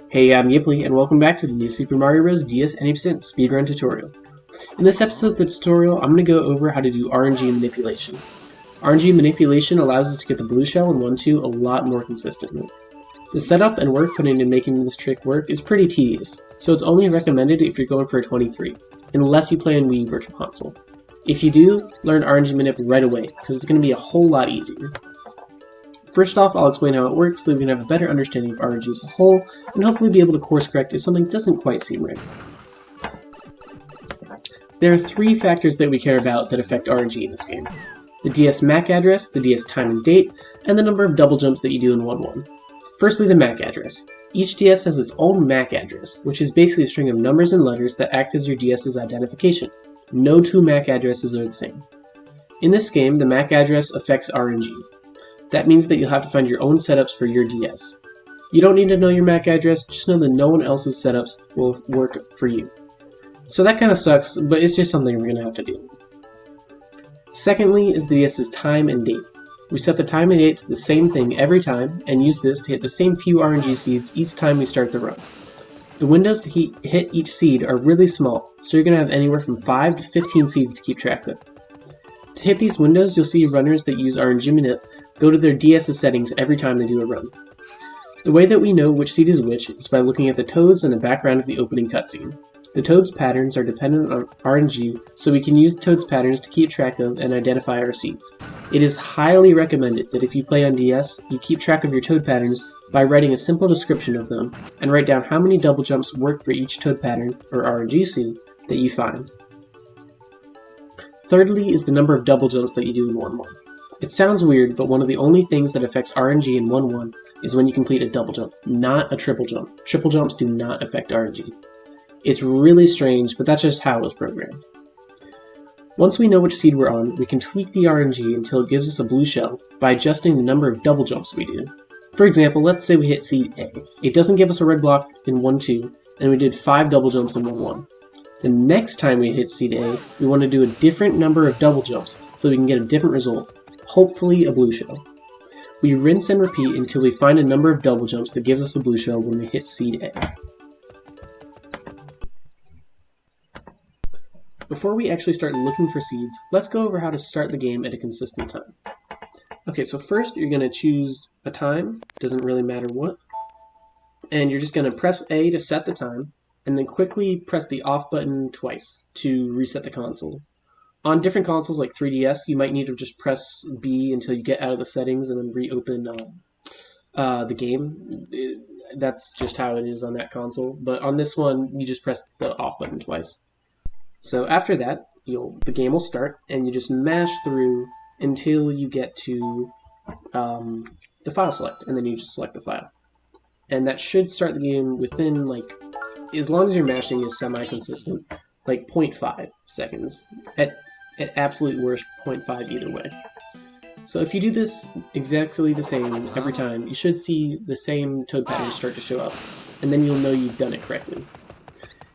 Hey, I'm Yipley, and welcome back to the new Super Mario Bros. DS Any% Speedrun tutorial. In this episode of the tutorial, I'm going to go over how to do RNG manipulation. RNG manipulation allows us to get the blue shell in 1-2 a lot more consistently. The setup and work put into making this trick work is pretty tedious, so it's only recommended if you're going for a 23, unless you play on Wii Virtual Console. If you do, learn RNG manip right away, because it's going to be a whole lot easier. First off, I'll explain how it works so that we can have a better understanding of RNG as a whole, and hopefully be able to course correct if something doesn't quite seem right. There are three factors that we care about that affect RNG in this game: the DS MAC address, the DS time and date, and the number of double jumps that you do in 1-1. Firstly, the MAC address. Each DS has its own MAC address, which is basically a string of numbers and letters that act as your DS's identification. No two MAC addresses are the same. In this game, the MAC address affects RNG. That means that you'll have to find your own setups for your DS. You don't need to know your MAC address, just know that no one else's setups will work for you. So that kind of sucks, but it's just something we're going to have to do. Secondly is the DS's time and date. We set the time and date to the same thing every time, and use this to hit the same few RNG seeds each time we start the run. The windows to hit each seed are really small, so you're going to have anywhere from 5 to 15 seeds to keep track of. To hit these windows, you'll see runners that use RNG manip go to their DS's settings every time they do a run. The way that we know which seed is which is by looking at the toads in the background of the opening cutscene. The toads' patterns are dependent on RNG, so we can use toads' patterns to keep track of and identify our seeds. It is highly recommended that if you play on DS, you keep track of your toad patterns by writing a simple description of them, and write down how many double jumps work for each toad pattern, or RNG seed, that you find. Thirdly is the number of double jumps that you do in 1-1. It sounds weird, but one of the only things that affects RNG in 1-1 is when you complete a double jump, not a triple jump. Triple jumps do not affect RNG. It's really strange, but that's just how it was programmed. Once we know which seed we're on, we can tweak the RNG until it gives us a blue shell by adjusting the number of double jumps we do. For example, let's say we hit seed A. It doesn't give us a red block in 1-2, and we did 5 double jumps in 1-1. The next time we hit seed A, we want to do a different number of double jumps so we can get a different result. Hopefully a blue shell. We rinse and repeat until we find a number of double jumps that gives us a blue shell when we hit seed A. Before we actually start looking for seeds, let's go over how to start the game at a consistent time. Okay, so first you're going to choose a time, doesn't really matter what, and you're just going to press A to set the time, and then quickly press the off button twice to reset the console. On different consoles like 3DS, you might need to just press B until you get out of the settings and then reopen the game. That's just how it is on that console. But on this one, you just press the off button twice. So after that, the game will start, and you just mash through until you get to the file select, and then you just select the file. And that should start the game within, like, as long as your mashing is semi-consistent, like 0.5 seconds. At absolute worst, 0.5 either way. So if you do this exactly the same every time, you should see the same toad patterns start to show up, and then you'll know you've done it correctly.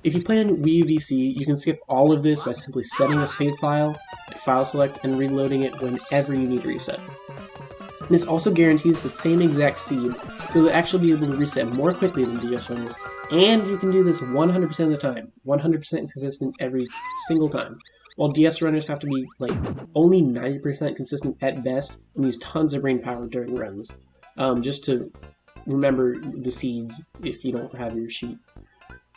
If you play on Wii VC, you can skip all of this by simply setting a save file, file select, and reloading it whenever you need to reset. This also guarantees the same exact seed, so you'll actually be able to reset more quickly than DS runners, and you can do this 100% of the time, 100% consistent every single time. While DS runners have to be like only 90% consistent at best and use tons of brain power during runs, just to remember the seeds if you don't have your sheet.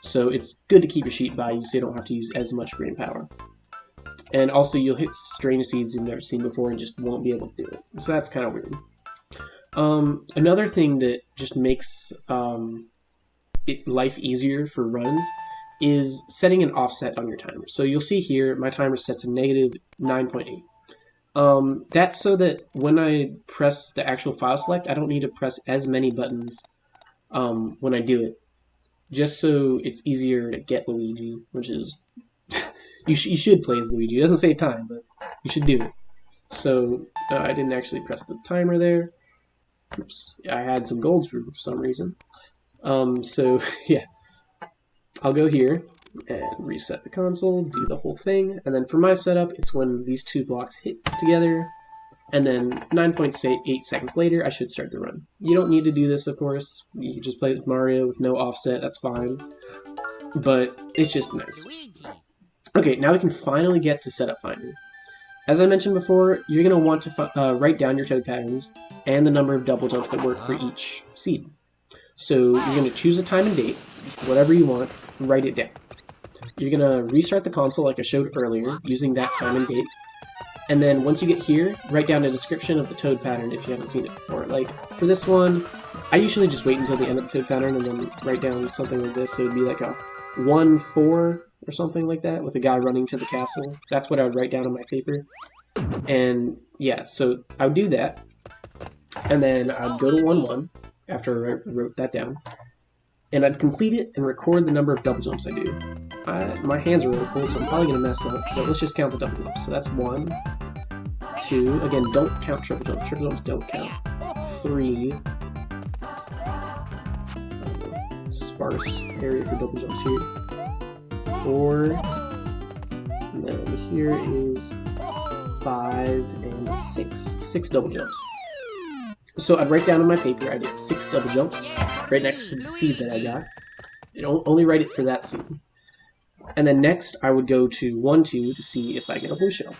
So it's good to keep your sheet by you so you don't have to use as much brain power. And also you'll hit strange seeds you've never seen before and just won't be able to do it. So that's kind of weird. Another thing that just makes life easier for runs is setting an offset on your timer. So you'll see here my timer is set to -9.8. That's so that when I press the actual file select, I don't need to press as many buttons when I do it, just so it's easier to get Luigi, which is you should play as Luigi. It doesn't save time, but you should do it. So I didn't actually press the timer there. Oops, I had some golds for some reason. So yeah. I'll go here and reset the console, do the whole thing, and then for my setup, it's when these two blocks hit together, and then 9.8 seconds later, I should start the run. You don't need to do this, of course. You can just play with Mario with no offset, that's fine. But it's just nice. Okay, now we can finally get to Setup Finder. As I mentioned before, you're going to want to write down your toad patterns and the number of double jumps that work for each seed. So you're going to choose a time and date, just whatever you want, and write it down. You're going to restart the console like I showed earlier, using that time and date. And then once you get here, write down a description of the toad pattern if you haven't seen it before. Like, for this one, I usually just wait until the end of the toad pattern and then write down something like this. So it would be like a 1-4 or something like that, with a guy running to the castle. That's what I would write down on my paper. And yeah, so I would do that. And then I'd go to 1-1 after I wrote that down. And I'd complete it and record the number of double jumps I do. My hands are really cold, so I'm probably going to mess up, but let's just count the double jumps. So that's 1, 2, again, don't count triple jumps. Triple jumps don't count. 3, sparse area for double jumps here. 4, and then here is 5 and 6. 6 double jumps. So I'd write down on my paper I did 6 double jumps right next to the seed that I got. And only write it for that seed. And then next I would go to 1-2 to see if I get a blue shell.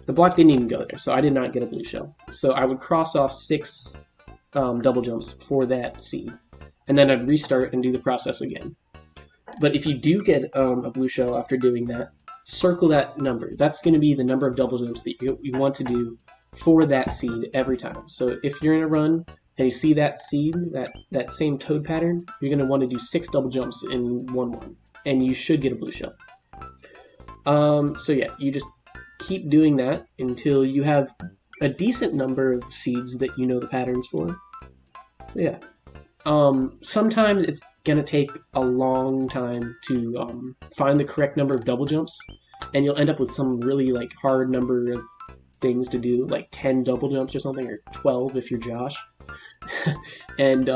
The block didn't even go there, so I did not get a blue shell. So I would cross off 6 double jumps for that seed. And then I'd restart and do the process again. But if you do get a blue shell after doing that, circle that number. That's going to be the number of double jumps that you want to do for that seed every time. So if you're in a run and you see that seed, that same toad pattern, you're going to want to do 6 double jumps in 1-1, and you should get a blue shell. So yeah, you just keep doing that until you have a decent number of seeds that you know the patterns for. So yeah. Sometimes it's gonna take a long time to find the correct number of double jumps, and you'll end up with some really like hard number of things to do, like 10 double jumps or something, or 12 if you're Josh. And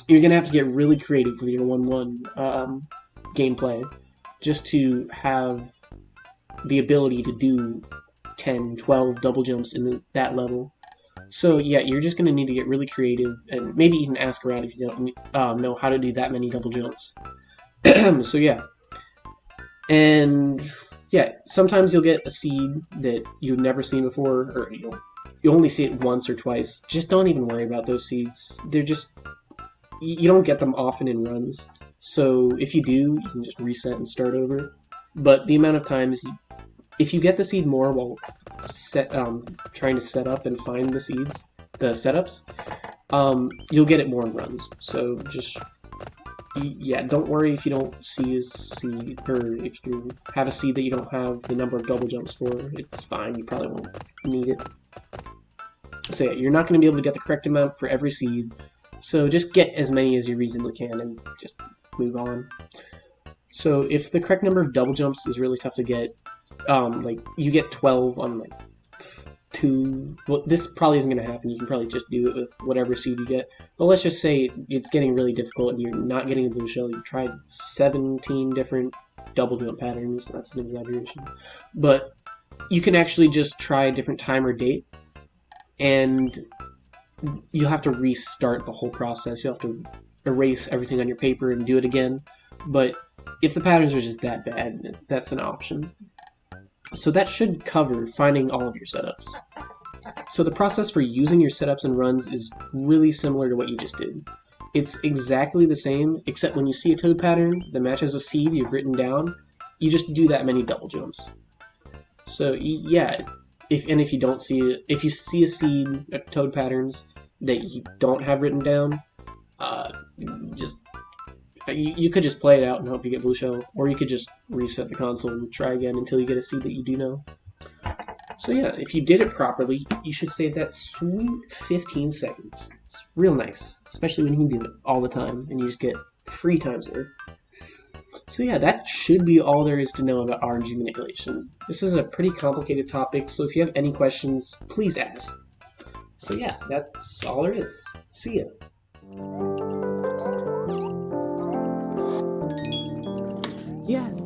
you're gonna have to get really creative with your 1-1 gameplay just to have the ability to do 10, 12 double jumps in that level. So yeah, you're just going to need to get really creative and maybe even ask around if you don't know how to do that many double jumps. So yeah. And yeah, sometimes you'll get a seed that you've never seen before, or you only see it once or twice. Just don't even worry about those seeds. They're just, you don't get them often in runs. So if you do, you can just reset and start over. But the amount of times, if you get the seed more while trying to set up and find the seeds, the setups, you'll get it more in runs. So just, yeah, don't worry if you don't see a seed, or if you have a seed that you don't have the number of double jumps for. It's fine, you probably won't need it. So yeah, you're not going to be able to get the correct amount for every seed, so just get as many as you reasonably can and just move on. So if the correct number of double jumps is really tough to get, like you get 12 on like 2, well, this probably isn't going to happen. You can probably just do it with whatever seed you get. But let's just say it's getting really difficult and you're not getting a blue shell. You've tried 17 different double jump patterns. That's an exaggeration. But you can actually just try a different time or date, and you'll have to restart the whole process. You'll have to erase everything on your paper and do it again. But if the patterns are just that bad, that's an option. So that should cover finding all of your setups. So the process for using your setups and runs is really similar to what you just did. It's exactly the same, except when you see a toad pattern that matches a seed you've written down, you just do that many double jumps. So yeah, if you don't see it, if you see a seed, toad patterns that you don't have written down, you could just play it out and hope you get blue shell, or you could just reset the console and try again until you get a seed that you do know. So yeah, if you did it properly, you should save that sweet 15 seconds. It's real nice, especially when you can do it all the time and you just get free time save. So yeah, that should be all there is to know about RNG manipulation. This is a pretty complicated topic, so if you have any questions, please ask. So yeah, that's all there is. See ya. Yes.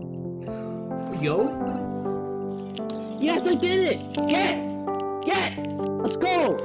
Yo. Yes, I did it! Yes! Yes! Let's go!